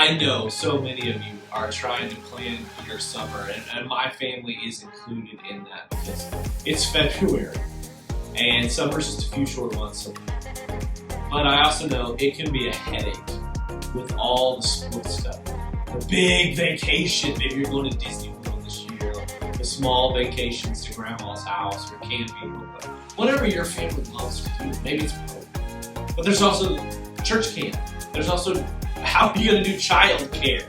I know so many of you are trying to plan your summer, and my family is included in that because it's February and summer's just a few short months away. But I also know it can be a headache with all the sports stuff. The big vacation, maybe you're going to Disney World this year, like the small vacations to grandma's house or camping, whatever your family loves to do. Maybe it's both. But there's also church camp. There's also how are you going to do child care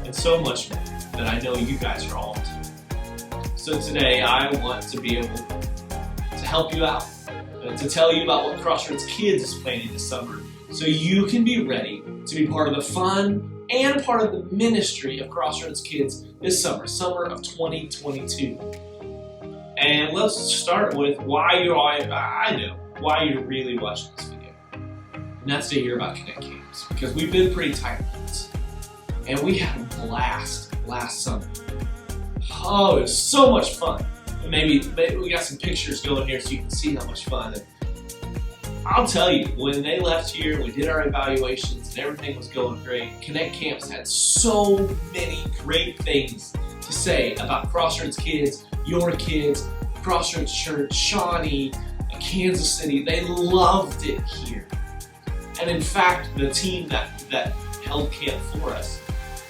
and so much more that I know you guys are all into. So today I want to be able to help you out, to tell you about what Crossroads Kids is planning this summer so you can be ready to be part of the fun and part of the ministry of Crossroads Kids this summer of 2022. And let's start with why you're really watching this video. And that's to hear about Connect Camps, because we've been pretty tight-lipped. And we had a blast last summer. Oh, it was so much fun. And maybe we got some pictures going here so you can see how much fun. And I'll tell you, when they left here, we did our evaluations and everything was going great. Connect Camps had so many great things to say about Crossroads Kids, your kids, Crossroads Church, Shawnee, Kansas City. They loved it here. And in fact, the team that held camp for us,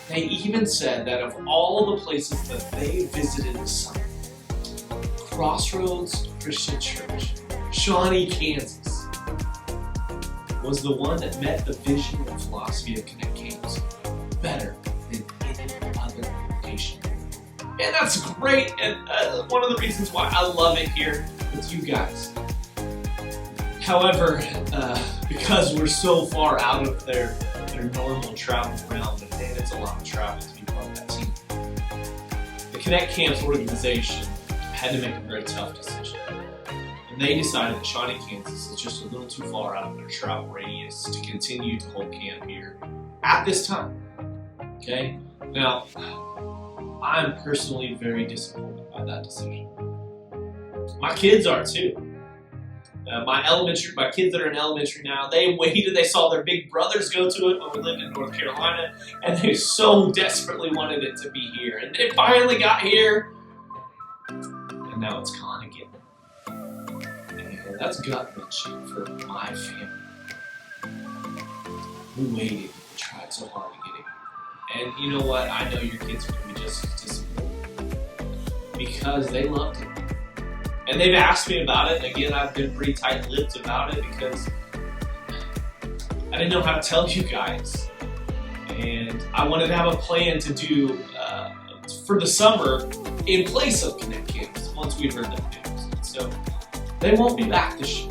they even said that of all the places that they visited this summer, Crossroads Christian Church, Shawnee, Kansas, was the one that met the vision and philosophy of Connect Camps better than any other location. And that's great, and one of the reasons why I love it here with you guys. However, because we're so far out of their normal travel realm, and it's a lot of travel to be part of that team, the Connect Camps organization had to make a very tough decision. And they decided that Shawnee, Kansas is just a little too far out of their travel radius to continue to hold camp here at this time. Okay? Now, I'm personally very disappointed by that decision. My kids are too. My kids that are in elementary now, they waited, they saw their big brothers go to it when we lived in North Carolina, and they so desperately wanted it to be here. And it finally got here, and now it's gone again. And that's gut-wrenching for my family. We waited, we tried so hard to get it here. And you know what? I know your kids are going to be just as disappointed because they loved it. And they've asked me about it, and again, I've been pretty tight-lipped about it because I didn't know how to tell you guys. And I wanted to have a plan to do for the summer in place of Connect Camps once we heard that news. So they won't be back this year.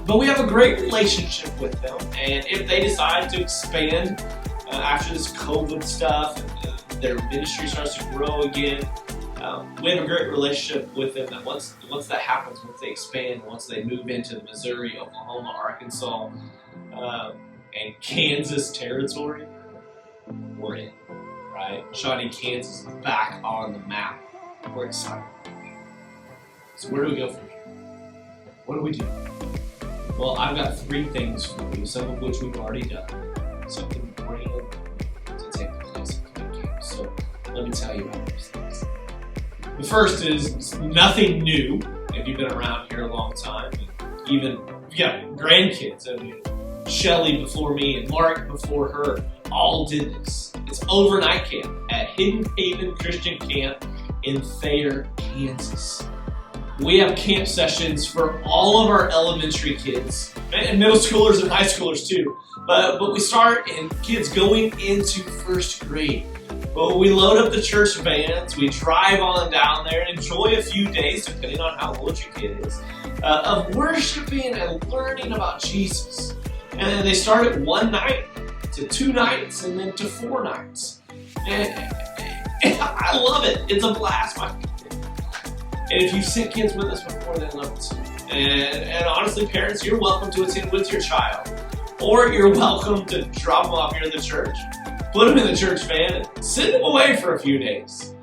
But we have a great relationship with them, and if they decide to expand after this COVID stuff and their ministry starts to grow again, we have a great relationship with them that once that happens, once they expand, once they move into the Missouri, Oklahoma, Arkansas, and Kansas territory, we're in, right? Shawnee, Kansas is back on the map. We're excited. So where do we go from here? What do we do? Well, I've got 3 things for you, some of which we've already done. Something brand new to take place at Connect Camp. So let me tell you about those things. The first is nothing new if you've been around here a long time. And even if you got grandkids, I mean, Shelly before me and Mark before her all did this. It's overnight camp at Hidden Haven Christian Camp in Thayer, Kansas. We have camp sessions for all of our elementary kids and middle schoolers and high schoolers too. But we start in kids going into 1st grade. Well, we load up the church vans, we drive on down there and enjoy a few days, depending on how old your kid is, of worshiping and learning about Jesus. And they start at 1 night, to 2 nights, and then to 4 nights. And I love it. It's a blast. And if you've sent kids with us before, they love it too. And honestly, parents, you're welcome to attend with your child. Or you're welcome to drop them off here at the church, put them in the church van, and send them away for a few days.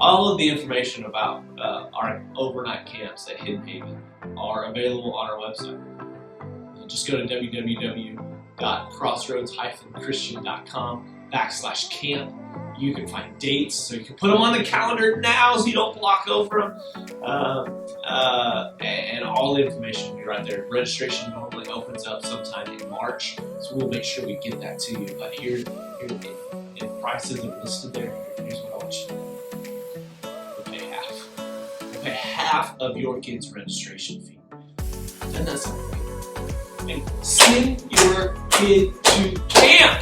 All of the information about our overnight camps at Hidden Haven are available on our website. Just go to www.hiddenhaven.com www.crossroads-christian.com/camp. You can find dates, so you can put them on the calendar now so you don't block over them. And all the information will be right there. Registration normally opens up sometime in March, so we'll make sure we get that to you. But here in prices that are listed there, here's what I want you to know. We'll pay half. We'll pay half of your kid's registration fee. And that's all. And send your kid to camp.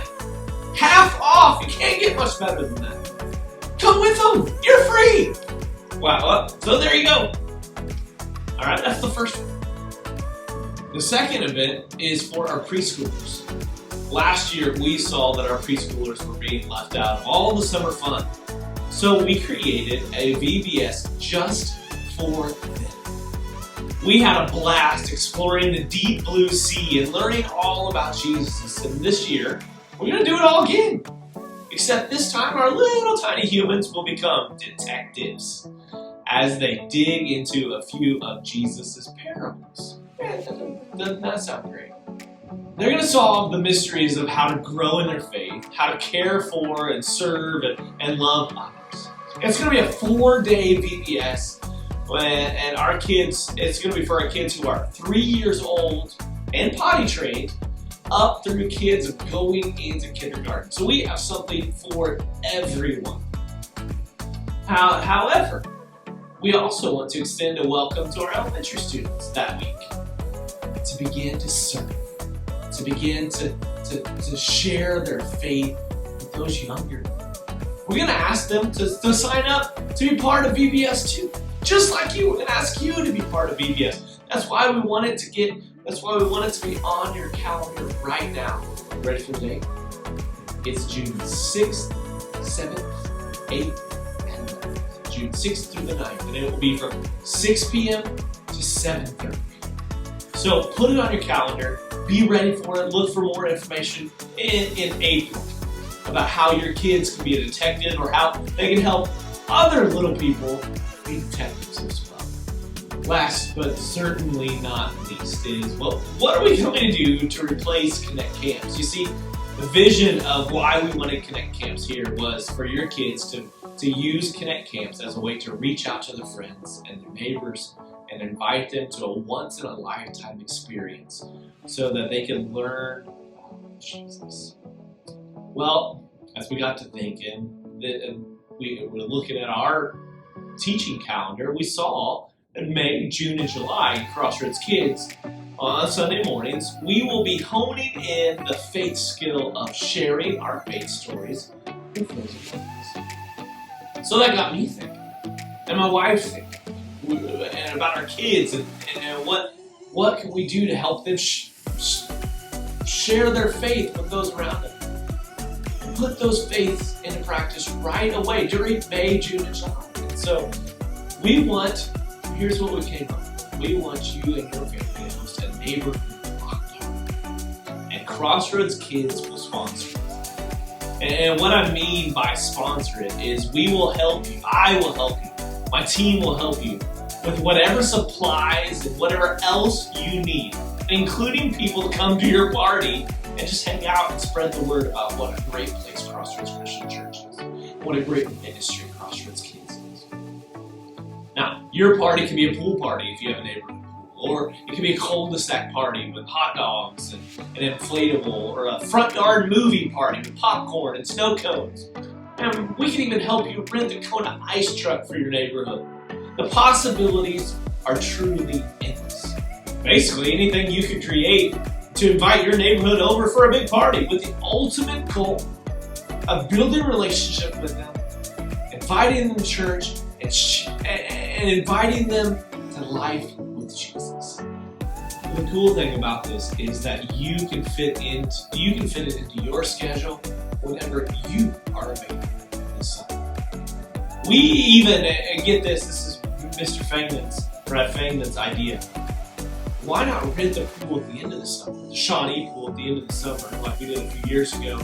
Half off. You can't get much better than that. Come with them. You're free. Wow. So there you go. All right, that's the first one. The second event is for our preschoolers. Last year, we saw that our preschoolers were being left out of all the summer fun. So we created a VBS just for them. We had a blast exploring the deep blue sea and learning all about Jesus. And this year, we're going to do it all again. Except this time, our little tiny humans will become detectives as they dig into a few of Jesus' parables. Doesn't that sound great? They're going to solve the mysteries of how to grow in their faith, how to care for and serve and love others. It's going to be a 4-day VBS, and our kids, it's going to be for our kids who are 3 years old and potty trained, up through kids going into kindergarten. So we have something for everyone. However, we also want to extend a welcome to our elementary students that week to begin to serve, to begin to share their faith with those younger. We're going to ask them to sign up to be part of VBS too. Just like you, we're going to ask you to be part of VBS. That's why we want it to be on your calendar right now. Ready for the date? It's June 6th, 7th, 8th, and 9th. June 6th through the 9th. And it will be from 6 p.m. to 7:30. So put it on your calendar. Be ready for it. Look for more information in April about how your kids can be a detective or how they can help other little people be detectives as well. Last but certainly not least is, well, what are we going to do to replace Connect Camps? You see, the vision of why we wanted Connect Camps here was for your kids to use Connect Camps as a way to reach out to their friends and their neighbors and invite them to a once-in-a-lifetime experience so that they can learn about Jesus. Well, as we got to thinking, we were looking at our teaching calendar, we saw in May, June, and July, Crossroads Kids, on Sunday mornings, we will be honing in the faith skill of sharing our faith stories with those around us. So that got me thinking, and my wife thinking, and about our kids, and what can we do to help them share their faith with those around them. Put those faiths into practice right away during May, June, and July. And so here's what we came up with. We want you and your family to host a neighborhood block party. And Crossroads Kids will sponsor it. And what I mean by sponsor it is we will help you. I will help you. My team will help you with whatever supplies and whatever else you need, including people to come to your party and just hang out and spread the word about what a great place Crossroads Christian Church is. What a great ministry Crossroads Kids is. Now, your party can be a pool party if you have a neighborhood pool, or it can be a cul-de-sac party with hot dogs and an inflatable, or a front yard movie party with popcorn and snow cones. And we can even help you rent a Kona ice truck for your neighborhood. The possibilities are truly endless. Basically, anything you can create to invite your neighborhood over for a big party with the ultimate goal of building a relationship with them, inviting them to church, and inviting them to life with Jesus. The cool thing about this is that you can fit it into your schedule whenever you are available this summer. We even, and get this is Mr. Brad Fangman's idea. Why not rent the pool at the end of the summer, the Shawnee pool at the end of the summer, like we did a few years ago,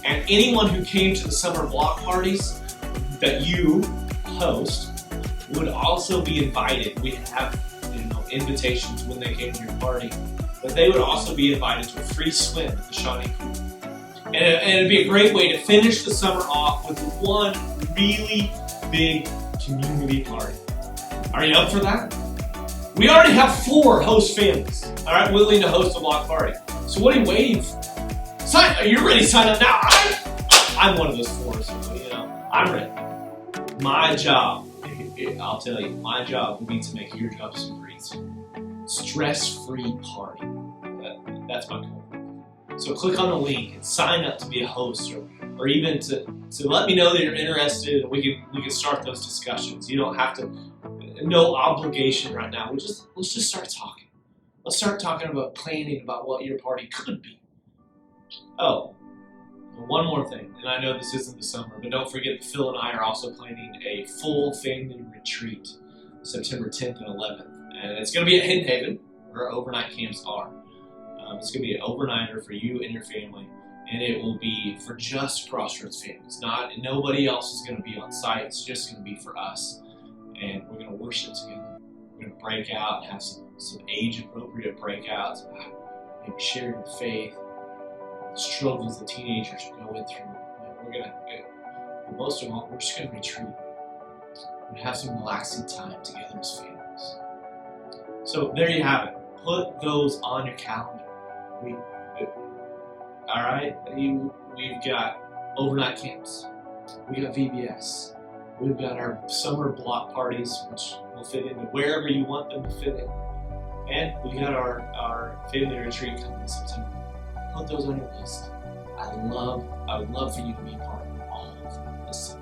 and anyone who came to the summer block parties that you host would also be invited. We have invitations when they came to your party but they would also be invited to a free swim at the Shawnee Pool. And it'd be a great way to finish the summer off with one really big community party. Are you up for that? We already have 4 host families, all right, willing to host a block party. So what are you waiting for? Are you ready to sign up now? I'm one of those 4, so you know, I'm ready. My job, I'll tell you, my job will be to make your job some breeze. Stress-free party. That's my goal. So click on the link and sign up to be a host, or even to let me know that you're interested, and we can start those discussions. You don't have to, no obligation right now. Let's just start talking. Let's start talking about planning about what your party could be. Oh, one more thing, and I know this isn't the summer, but don't forget that Phil and I are also planning a full family retreat September 10th and 11th. And it's going to be at Hidden Haven, where our overnight camps are. It's going to be an overnighter for you and your family, and it will be for just Crossroads families. Nobody else is going to be on site. It's just going to be for us, and we're going to worship together. We're going to break out and have some age-appropriate breakouts, maybe sharing the faith, the struggles that teenagers are going through. But most of all, we're just going to retreat. We're going to have some relaxing time together as families. So there you have it. Put those on your calendar. All right, we've got overnight camps. We got VBS. We've got our summer block parties, which will fit into wherever you want them to fit in. And we got our family retreat coming in September. Put those on your list. I would love for you to be part of all of this.